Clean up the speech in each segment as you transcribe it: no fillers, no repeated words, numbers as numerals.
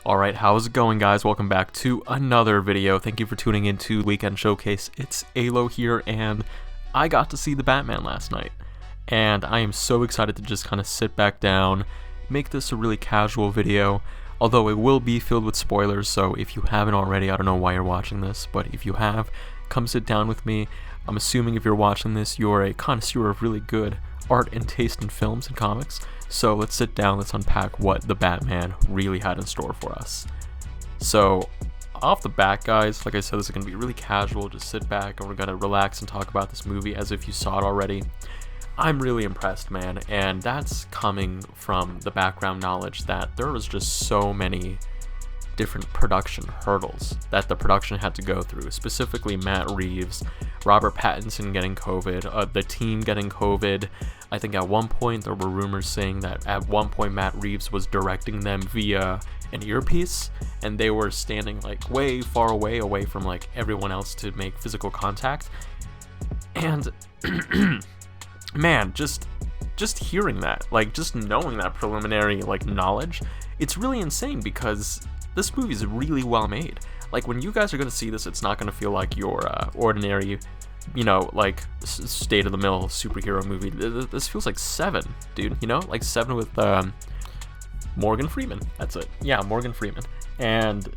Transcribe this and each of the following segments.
Alright, how's it going, guys? Welcome back to another video. Thank you for tuning into Weekend Showcase. It's Alo here, and I got to see the Batman last night. And I am so excited to just kind of sit back down, make this a really casual video, although it will be filled with spoilers, so if you haven't already, I don't know why you're watching this, but if you have, come sit down with me. I'm assuming if you're watching this, you're a connoisseur of really good art and taste in films and comics. So let's sit down, let's unpack what the Batman really had in store for us. So off the bat, guys, like I said, this is going to be really casual. Just sit back and we're going to relax and talk about this movie as if you saw it already. I'm really impressed, man, and that's coming from the background knowledge that there was just so many different production hurdles that the production had to go through, specifically Matt Reeves, Robert Pattinson getting COVID, the team getting COVID. I think at one point there were rumors saying that at one point Matt Reeves was directing them via an earpiece, and they were standing like way far away from like everyone else to make physical contact. And man, just hearing that, like just knowing that preliminary like knowledge, it's really insane because this movie is really well made. Like when you guys are gonna see this, it's not gonna feel like your ordinary, you know, like state-of-the-mill superhero movie. This feels like Seven, dude. You know, like Seven with Morgan Freeman. That's it. Yeah, Morgan Freeman. And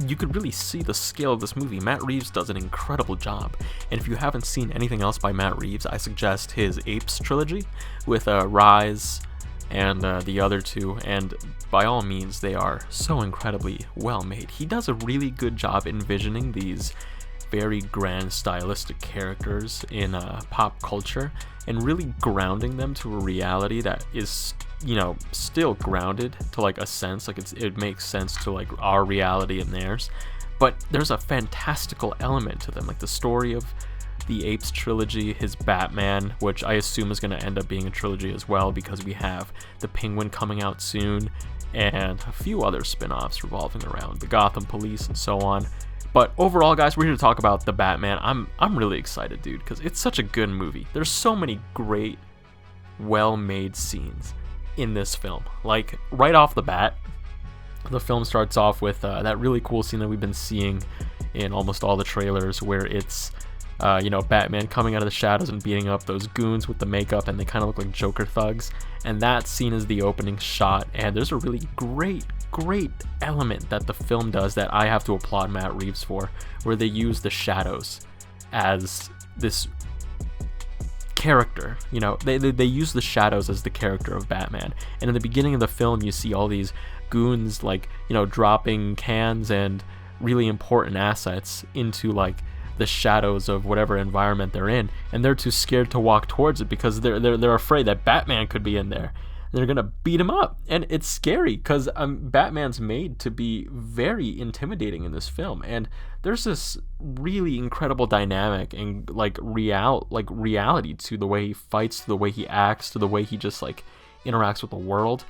you could really see the scale of this movie. Matt Reeves does an incredible job. And if you haven't seen anything else by Matt Reeves, I suggest his Apes trilogy with Rise and the other two, and by all means, they are so incredibly well made. He does a really good job envisioning these very grand stylistic characters in pop culture and really grounding them to a reality that is, you know, still grounded to like a sense, like it makes sense to like our reality and theirs, but there's a fantastical element to them, like the story of the Apes trilogy, his Batman, which I assume is going to end up being a trilogy as well because we have the Penguin coming out soon and a few other spin-offs revolving around the Gotham Police and so on. But overall, guys, we're here to talk about the Batman. I'm really excited, dude, because it's such a good movie. There's so many great, well-made scenes in this film. Like right off the bat, the film starts off with that really cool scene that we've been seeing in almost all the trailers, where it's you know, Batman coming out of the shadows and beating up those goons with the makeup, and they kind of look like Joker thugs. And that scene is the opening shot, and there's a really great element that the film does that I have to applaud Matt Reeves for, where they use the shadows as this character. You know, they use the shadows as the character of Batman. And in the beginning of the film, you see all these goons, like, you know, dropping cans and really important assets into like the shadows of whatever environment they're in, and they're too scared to walk towards it because they're afraid that Batman could be in there. They're gonna beat him up, and it's scary because Batman's made to be very intimidating in this film, and there's this really incredible dynamic and like reality to the way he fights, to the way he acts, to the way he just like interacts with the world.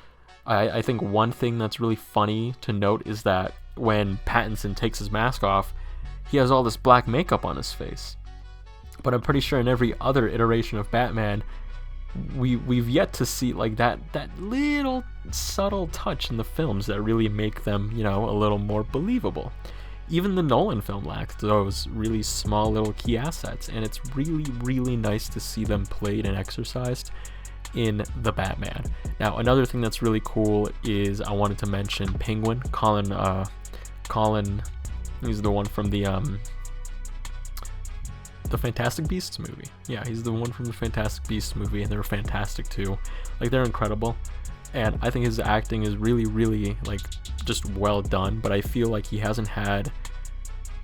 I think one thing that's really funny to note is that when Pattinson takes his mask off, he has all this black makeup on his face. But I'm pretty sure in every other iteration of Batman, we've yet to see like that little subtle touch in the films that really make them, you know, a little more believable. Even the Nolan film lacks those really small little key assets, and it's really nice to see them played and exercised in the Batman. Now, another thing that's really cool is I wanted to mention Penguin, Colin. He's the one from the Fantastic Beasts movie. Yeah, he's the one from the Fantastic Beasts movie, and they're fantastic too. Like, they're incredible, and I think his acting is really like just well done. But I feel like he hasn't had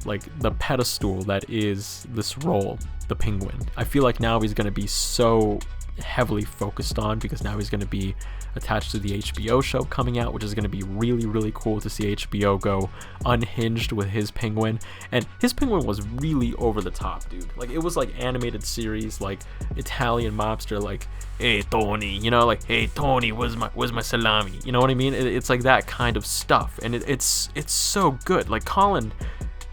like the pedestal that is this role, the Penguin. I feel like now he's gonna be so heavily focused on, because now he's going to be attached to the HBO show coming out, which is going to be really cool to see HBO go unhinged with his Penguin. And his Penguin was really over the top, dude. Like, it was like animated series, like Italian mobster, like, hey Tony, you know, like, hey Tony, where's my salami, you know what I mean? It's like that kind of stuff, and it's so good. Like Colin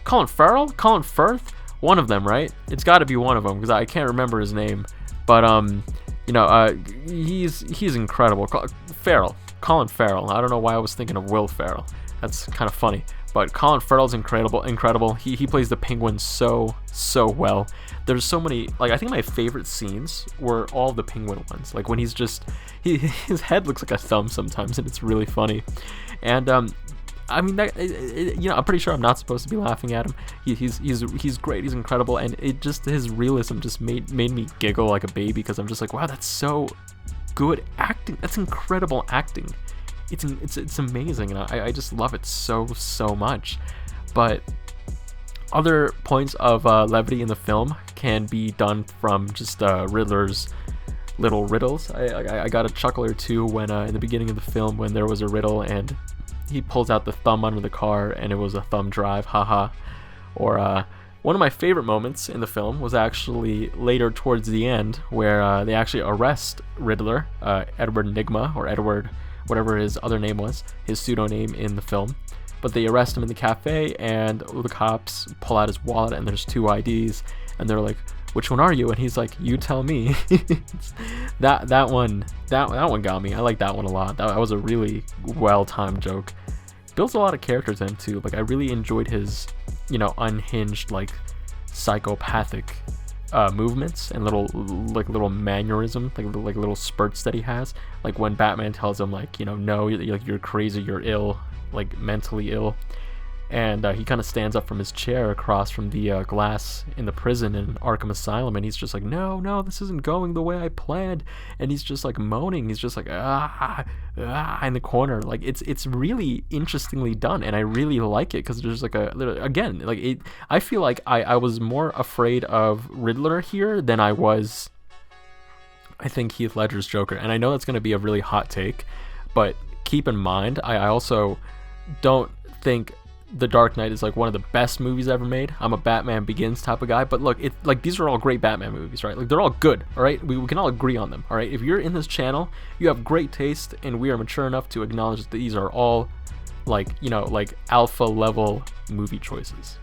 Firth, one of them, right? It's got to be one of them, because I can't remember his name, but you know, he's incredible. Colin Farrell. I don't know why I was thinking of Will Ferrell. That's kind of funny. But Colin Ferdil's incredible. He plays the Penguin so well. There's so many, like, I think my favorite scenes were all the Penguin ones. Like when he's just, his head looks like a thumb sometimes, and it's really funny. And I mean, I'm pretty sure I'm not supposed to be laughing at him. He's great. He's incredible, and it just, his realism just made me giggle like a baby, because I'm just like, wow, that's so good acting. That's incredible acting. It's amazing, and I just love it so much. But other points of levity in the film can be done from just Riddler's little riddles. I got a chuckle or two when in the beginning of the film, when there was a riddle and he pulls out the thumb under the car and it was a thumb drive, haha. Or one of my favorite moments in the film was actually later towards the end, where they actually arrest Riddler, Edward Nygma, or Edward, whatever his other name was, his pseudonym in the film. But they arrest him in the cafe, and the cops pull out his wallet, and there's 2 IDs, and they're like, "Which one are you?" And he's like, "You tell me." that one got me. I like that one a lot. That was a really well-timed joke. Builds a lot of characters in too. Like, I really enjoyed his, unhinged, like, psychopathic movements and little mannerism, like little spurts that he has. Like when Batman tells him, like, no, you're crazy, you're ill, like mentally ill. And he kind of stands up from his chair across from the glass in the prison in Arkham Asylum, and he's just like, no, this isn't going the way I planned. And he's just like moaning. He's just like, in the corner. Like, it's really interestingly done, and I really like it, because there's like I feel like I was more afraid of Riddler here than I was, I think, Heath Ledger's Joker. And I know that's going to be a really hot take, but keep in mind, I also don't think The Dark Knight is like one of the best movies ever made. I'm a Batman Begins type of guy, but look, these are all great Batman movies, right? Like, they're all good, all right? We can all agree on them, all right? If you're in this channel, you have great taste, and we are mature enough to acknowledge that these are all like alpha level movie choices.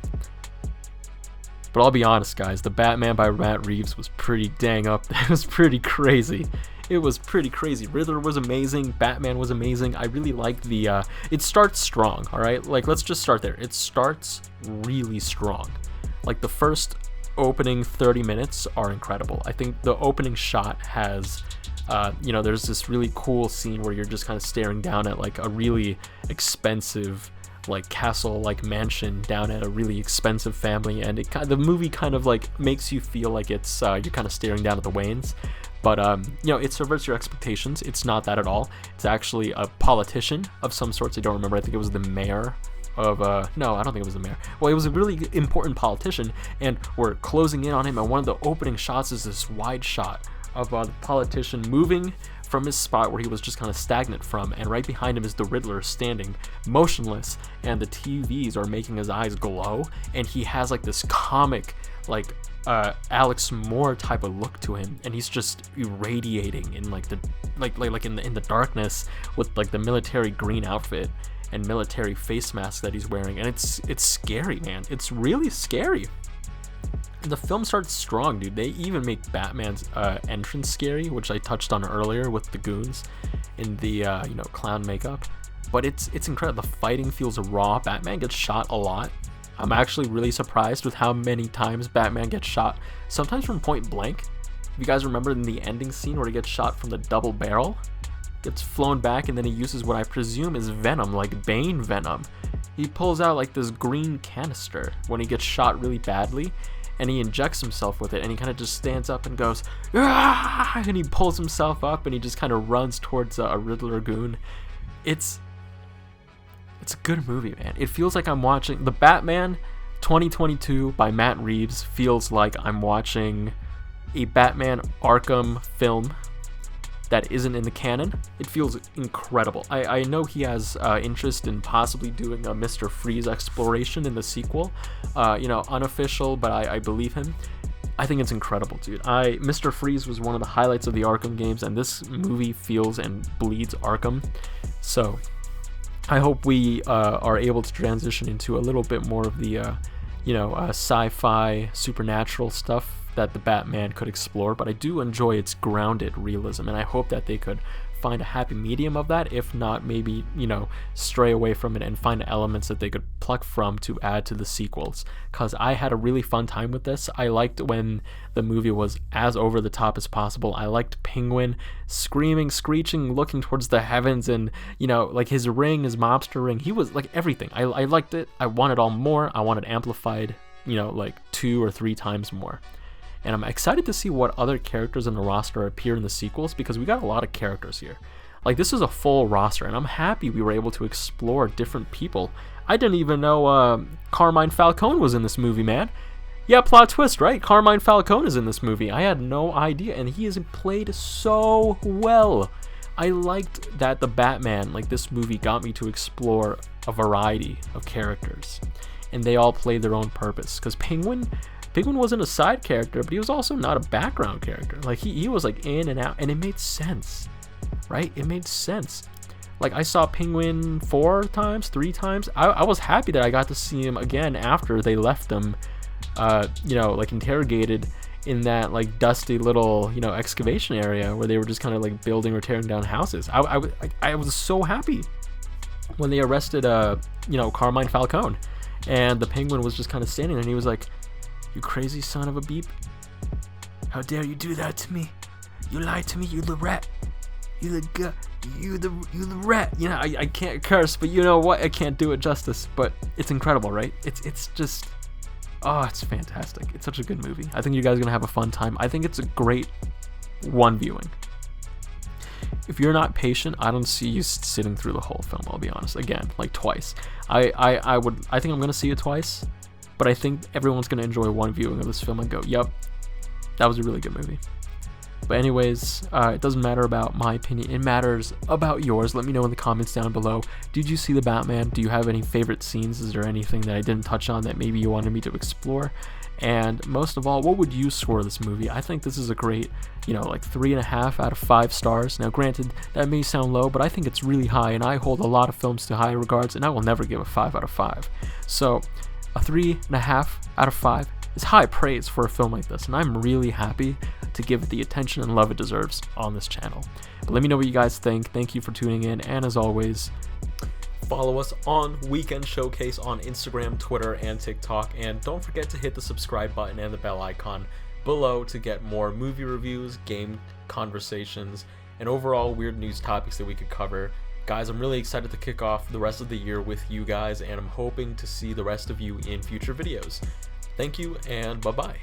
But I'll be honest, guys, the Batman by Matt Reeves was pretty dang up. It was pretty crazy. It was pretty crazy. Riddler was amazing. Batman was amazing. I really liked the, it starts strong, all right? Like, let's just start there. It starts really strong. Like, the first opening 30 minutes are incredible. I think the opening shot has, there's this really cool scene where you're just kind of staring down at, like, a really expensive, like, castle, like, mansion down at a really expensive family, and the movie kind of, like, makes you feel like it's, you're kind of staring down at the Waynes. But, it subverts your expectations. It's not that at all. It's actually a politician of some sorts. I don't remember. I think it was the mayor of, no, I don't think it was the mayor. Well, it was a really important politician, and we're closing in on him, and one of the opening shots is this wide shot of the politician moving from his spot where he was just kind of stagnant from, and right behind him is the Riddler standing motionless, and the TVs are making his eyes glow, and he has, like, this comic, like, Alex Moore type of look to him, and he's just irradiating in like in the darkness with like the military green outfit and military face mask that he's wearing, and it's scary, man. It's really scary. And the film starts strong, dude. They even make Batman's entrance scary, which I touched on earlier with the goons in the clown makeup. But it's incredible. The fighting feels raw. Batman gets shot a lot. I'm actually really surprised with how many times Batman gets shot, sometimes from point blank. If you guys remember in the ending scene where he gets shot from the double barrel, gets flown back, and then he uses what I presume is venom, like Bane venom. He pulls out like this green canister when he gets shot really badly, and he injects himself with it, and he kind of just stands up and goes, "Ah!" And he pulls himself up, and he just kind of runs towards a Riddler goon. It's a good movie, man. It feels like I'm watching the Batman 2022 by Matt Reeves. Feels like I'm watching a Batman Arkham film that isn't in the canon. It feels incredible. I know he has interest in possibly doing a Mr. Freeze exploration in the sequel. Unofficial, but I believe him. I think it's incredible, dude. Mr. Freeze was one of the highlights of the Arkham games, and this movie feels and bleeds Arkham. So I hope we are able to transition into a little bit more of the, sci-fi, supernatural stuff that the Batman could explore, but I do enjoy its grounded realism, and I hope that they could find a happy medium of that. If not, maybe, you know, stray away from it and find elements that they could pluck from to add to the sequels, because I had a really fun time with this. I liked when the movie was as over the top as possible. I liked Penguin screaming, screeching, looking towards the heavens, and, you know, like his ring, his mobster ring, he was like everything. I liked it. I wanted all more. I wanted amplified, you know, like 2 or 3 times more. And I'm excited to see what other characters in the roster appear in the sequels, because we got a lot of characters here. Like, this is a full roster, and I'm happy we were able to explore different people. I didn't even know Carmine Falcone was in this movie, man. Yeah, plot twist, right? Carmine Falcone is in this movie. I had no idea, and he is played so well. I liked that the Batman, like this movie, got me to explore a variety of characters, and they all played their own purpose. Because Penguin wasn't a side character, but he was also not a background character. Like, he was like in and out, and it made sense, right? It made sense. Like, I saw Penguin 4 times, 3 times. I was happy that I got to see him again after they left him, you know, like interrogated in that like dusty little, you know, excavation area where they were just kind of like building or tearing down houses. I was so happy when they arrested, you know, Carmine Falcone, and the Penguin was just kind of standing there, and he was like, "You crazy son of a beep. How dare you do that to me? You lied to me, you the rat. You the rat." You know, I can't curse, but you know what? I can't do it justice. But it's incredible, right? It's just, oh, it's fantastic. It's such a good movie. I think you guys are gonna have a fun time. I think it's a great one viewing. If you're not patient, I don't see you sitting through the whole film, I'll be honest. Again, like twice. I think I'm gonna see it twice. But I think everyone's going to enjoy one viewing of this film and go, yep, that was a really good movie. But anyways, it doesn't matter about my opinion. It matters about yours. Let me know in the comments down below. Did you see the Batman? Do you have any favorite scenes? Is there anything that I didn't touch on that maybe you wanted me to explore? And most of all, what would you score this movie? I think this is a great, you know, like 3.5 out of 5 stars. Now, granted, that may sound low, but I think it's really high, and I hold a lot of films to high regards, and I will never give a 5 out of 5. So a 3.5 out of 5 is high praise for a film like this, and I'm really happy to give it the attention and love it deserves on this channel. But let me know what you guys think. Thank you for tuning in, and as always, follow us on Weekend Showcase on Instagram, Twitter, and TikTok, and don't forget to hit the subscribe button and the bell icon below to get more movie reviews, game conversations, and overall weird news topics that we could cover. Guys, I'm really excited to kick off the rest of the year with you guys, and I'm hoping to see the rest of you in future videos. Thank you, and bye-bye.